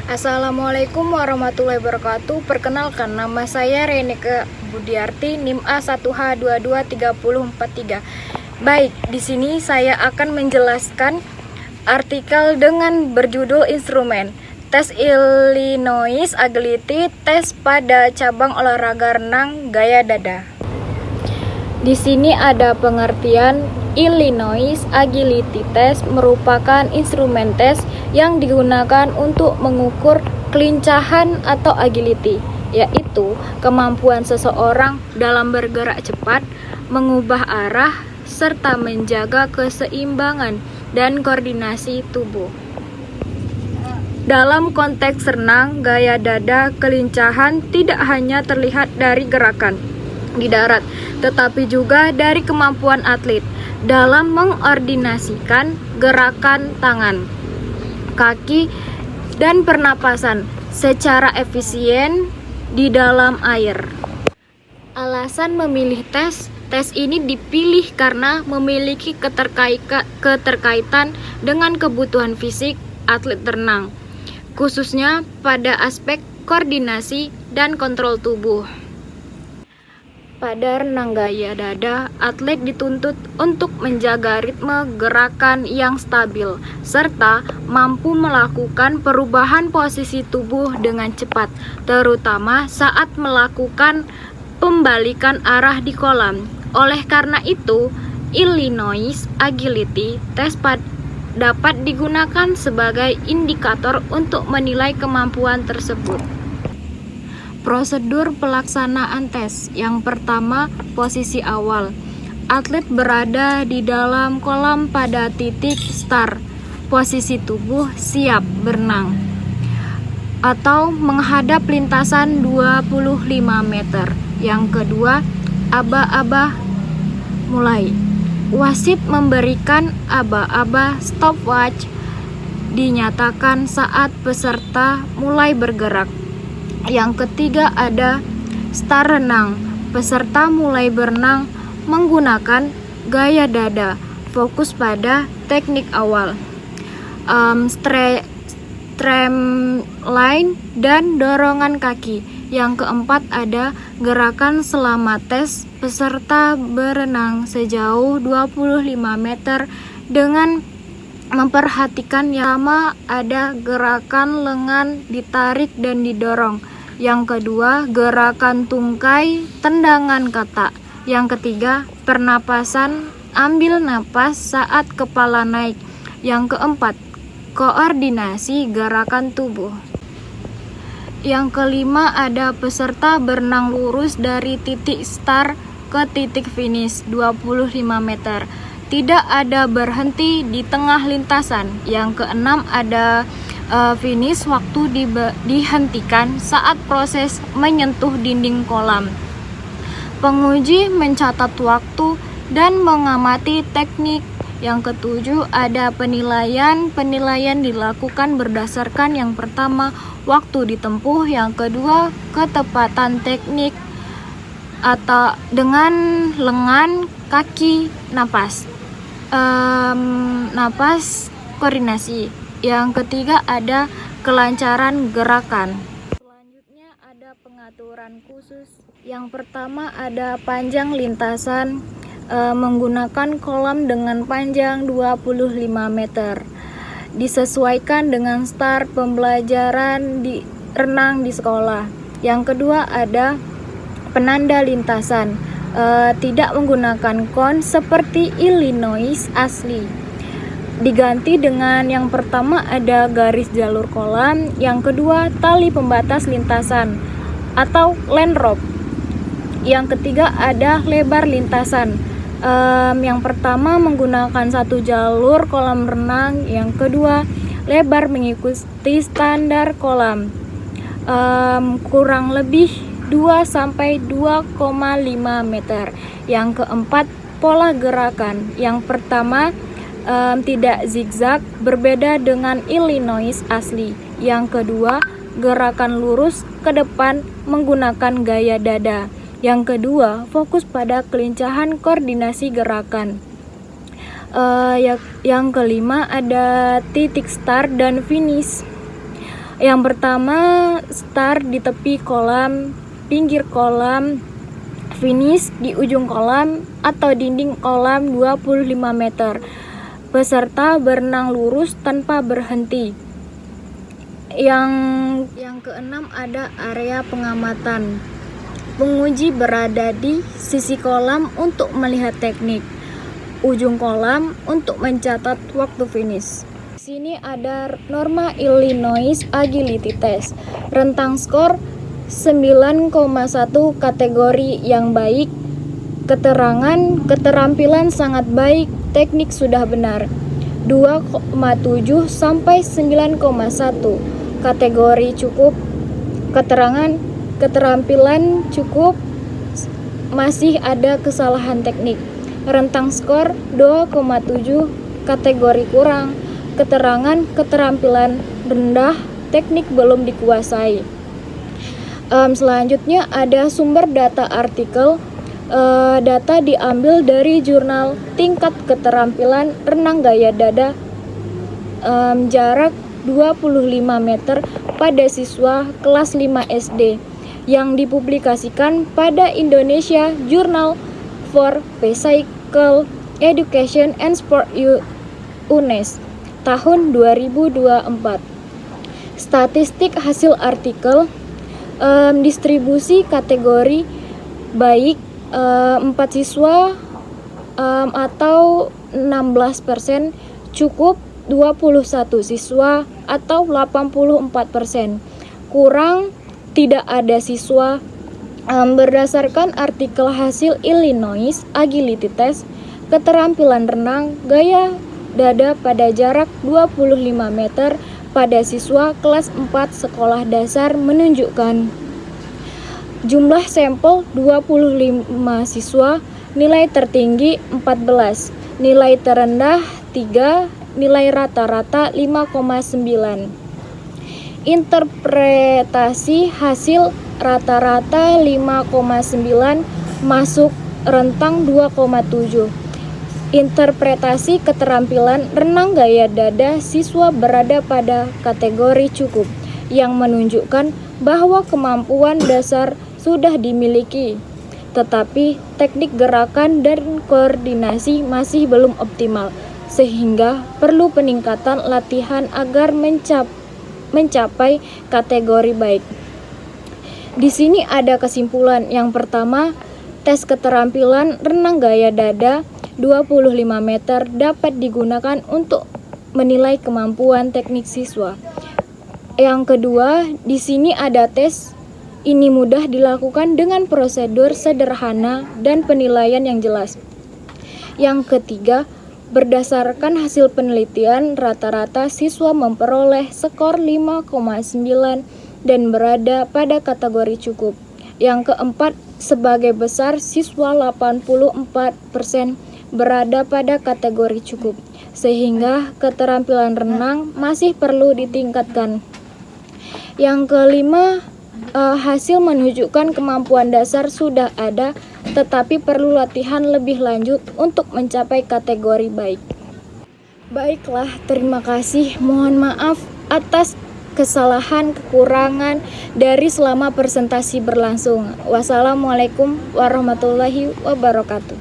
Assalamualaikum warahmatullahi wabarakatuh. Perkenalkan, nama saya Renike Budiarti, NIM A1H223043. Baik, di sini saya akan menjelaskan artikel dengan berjudul Instrumen Tes Illinois Agility Test pada cabang olahraga renang gaya dada. Di sini ada pengertian. Illinois Agility Test merupakan instrumen tes yang digunakan untuk mengukur kelincahan atau agility, yaitu kemampuan seseorang dalam bergerak cepat, mengubah arah, serta menjaga keseimbangan dan koordinasi tubuh. Dalam konteks renang gaya dada, kelincahan tidak hanya terlihat dari gerakan di darat, tetapi juga dari kemampuan atlet dalam mengordinasikan gerakan tangan, kaki, dan pernapasan secara efisien di dalam air. Alasan memilih tes ini dipilih karena memiliki keterkaitan dengan kebutuhan fisik atlet renang, khususnya pada aspek koordinasi dan kontrol tubuh. Pada renang gaya dada, atlet dituntut untuk menjaga ritme gerakan yang stabil, serta mampu melakukan perubahan posisi tubuh dengan cepat, terutama saat melakukan pembalikan arah di kolam. Oleh karena itu, Illinois Agility Test dapat digunakan sebagai indikator untuk menilai kemampuan tersebut. Prosedur pelaksanaan tes. Yang pertama, posisi awal. Atlet berada di dalam kolam pada titik start. Posisi tubuh siap berenang atau menghadap lintasan 25 meter. Yang kedua, aba-aba mulai. Wasit memberikan aba-aba stopwatch dinyatakan saat peserta mulai bergerak. Yang ketiga ada start renang. Peserta mulai berenang menggunakan gaya dada, fokus pada teknik awal, streamline dan dorongan kaki. Yang keempat ada gerakan selama tes. Peserta berenang sejauh 25 meter dengan memperhatikan yang pertama ada gerakan lengan ditarik dan didorong. Yang kedua, gerakan tungkai, tendangan kata. Yang ketiga, pernapasan, ambil napas saat kepala naik. Yang keempat, koordinasi gerakan tubuh. Yang kelima ada peserta berenang lurus dari titik start ke titik finish 25 meter. Tidak ada berhenti di tengah lintasan. Yang keenam ada finish, waktu dihentikan saat proses menyentuh dinding kolam. Penguji mencatat waktu dan mengamati teknik. Yang ketujuh ada penilaian. Penilaian dilakukan berdasarkan yang pertama, waktu ditempuh. Yang kedua, ketepatan teknik atau dengan lengan, kaki, napas. Koordinasi. Yang ketiga ada kelancaran gerakan. Selanjutnya ada pengaturan khusus. Yang pertama ada panjang lintasan, menggunakan kolam dengan panjang 25 meter. Disesuaikan dengan start pembelajaran di renang di sekolah. Yang kedua ada penanda lintasan. Tidak menggunakan kon seperti Illinois asli. Diganti dengan yang pertama ada garis jalur kolam, yang kedua tali pembatas lintasan atau land rope. Yang ketiga ada lebar lintasan. Yang pertama menggunakan satu jalur kolam renang, yang kedua lebar mengikuti standar kolam, kurang lebih 2-2,5 meter. Yang keempat, pola gerakan. Yang pertama, tidak zigzag, berbeda dengan Illinois asli. Yang kedua, gerakan lurus ke depan menggunakan gaya dada. Yang kedua, fokus pada kelincahan koordinasi gerakan. Yang kelima ada titik start dan finish. Yang pertama, start di tepi kolam, pinggir kolam, finish di ujung kolam atau dinding kolam 25 meter. Peserta berenang lurus tanpa berhenti. Yang keenam ada area pengamatan. Penguji berada di sisi kolam untuk melihat teknik, ujung kolam untuk mencatat waktu finish. Di sini ada norma Illinois Agility Test. Rentang skor 9,1 kategori yang baik, keterampilan sangat baik, teknik sudah benar. 2,7 sampai 9,1 kategori cukup, keterampilan cukup, masih ada kesalahan teknik. Rentang skor 2,7 kategori kurang, keterampilan rendah, teknik belum dikuasai. Selanjutnya ada sumber data artikel. Data diambil dari jurnal tingkat keterampilan renang gaya dada, jarak 25 meter pada siswa kelas 5 SD yang dipublikasikan pada Indonesia Journal for Physical Education and Sport UNES tahun 2024. Statistik hasil artikel, distribusi kategori baik, 4 siswa atau 16%, cukup 21 siswa atau 84%, kurang tidak ada siswa. Berdasarkan artikel hasil Illinois Agility Test, keterampilan renang gaya dada pada jarak 25 meter pada siswa kelas 4 sekolah dasar menunjukkan jumlah sampel 25 siswa, nilai tertinggi 14, nilai terendah 3, nilai rata-rata 5,9. Interpretasi hasil rata-rata 5,9 masuk rentang 2,7. Interpretasi keterampilan renang gaya dada siswa berada pada kategori cukup, yang menunjukkan bahwa kemampuan dasar sudah dimiliki, tetapi teknik gerakan dan koordinasi masih belum optimal, sehingga perlu peningkatan latihan agar mencapai kategori baik. Di sini ada kesimpulan. Yang pertama, tes keterampilan renang gaya dada 25 meter dapat digunakan untuk menilai kemampuan teknik siswa. Yang kedua, di sini ada tes. Ini mudah dilakukan dengan prosedur sederhana dan penilaian yang jelas. Yang ketiga, berdasarkan hasil penelitian, rata-rata siswa memperoleh skor 5,9 dan berada pada kategori cukup. Yang keempat, sebagai besar siswa 84% berada pada kategori cukup, sehingga keterampilan renang masih perlu ditingkatkan. Yang kelima, hasil menunjukkan kemampuan dasar sudah ada, tetapi perlu latihan lebih lanjut untuk mencapai kategori baik. Baiklah, terima kasih. Mohon maaf atas kesalahan kekurangan dari selama presentasi berlangsung. Wassalamualaikum warahmatullahi wabarakatuh.